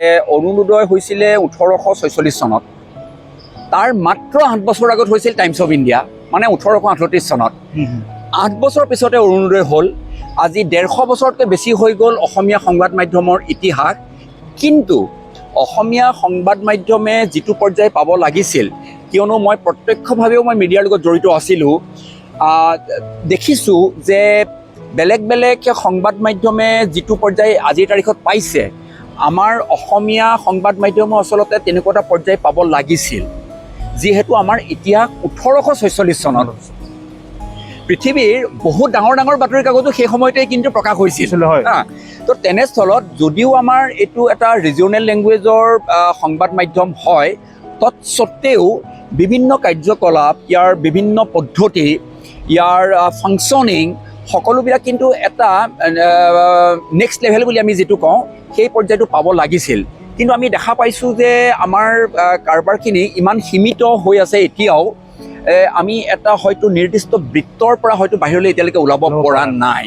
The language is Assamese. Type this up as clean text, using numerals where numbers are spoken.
অৰুণোদয় হৈছিলে 1846 চনত। তাৰ মাত্ৰ 8 বছৰ আগত হৈছিল টাইমছ অফ ইণ্ডিয়া, মানে 1838 চনত। 8 বছৰ পিছতে অৰুণোদয় হ'ল। আজি 150 বছৰতকৈ বেছি হৈ গ'ল অসমীয়া সংবাদ মাধ্যমৰ ইতিহাস। কিন্তু অসমীয়া সংবাদ মাধ্যমে যিটো পৰ্যায় পাব লাগিছিল, কিয়নো মই প্ৰত্যক্ষভাৱেও মই মিডিয়াৰ লগত জড়িত আছিলোঁ, দেখিছোঁ যে বেলেগ বেলেগ সংবাদ মাধ্যমে যিটো পৰ্যায় আজিৰ তাৰিখত পাইছে, আমাৰ অসমীয়া সংবাদ মাধ্যমে আচলতে তেনেকুৱা এটা পৰ্যায় পাব লাগিছিল। যিহেতু আমাৰ ইতিহাস 1846 চনত। পৃথিৱীৰ বহুত ডাঙৰ ডাঙৰ বাতৰি কাকতো সেই সময়তেই কিন্তু প্ৰকাশ হৈছিল। তো তেনেস্থলত যদিও আমাৰ এইটো এটা ৰিজনেল লেংগুৱেজৰ সংবাদ মাধ্যম হয়, তৎসত্ত্বেও বিভিন্ন কাৰ্যকলাপ, ইয়াৰ বিভিন্ন পদ্ধতি, ইয়াৰ ফাংচনিং সকলোবিলাক কিন্তু এটা নেক্সট লেভেল বুলি আমি যিটো কওঁ, সেই পৰ্যায়টো পাব লাগিছিল। কিন্তু আমি দেখা পাইছোঁ যে আমাৰ কাৰবাৰখিনি ইমান সীমিত হৈ আছে এতিয়াও। আমি এটা হয়তো নিৰ্দিষ্ট বৃত্তৰ পৰা হয়তো বাহিৰলৈ এতিয়ালৈকে ওলাব পৰা নাই।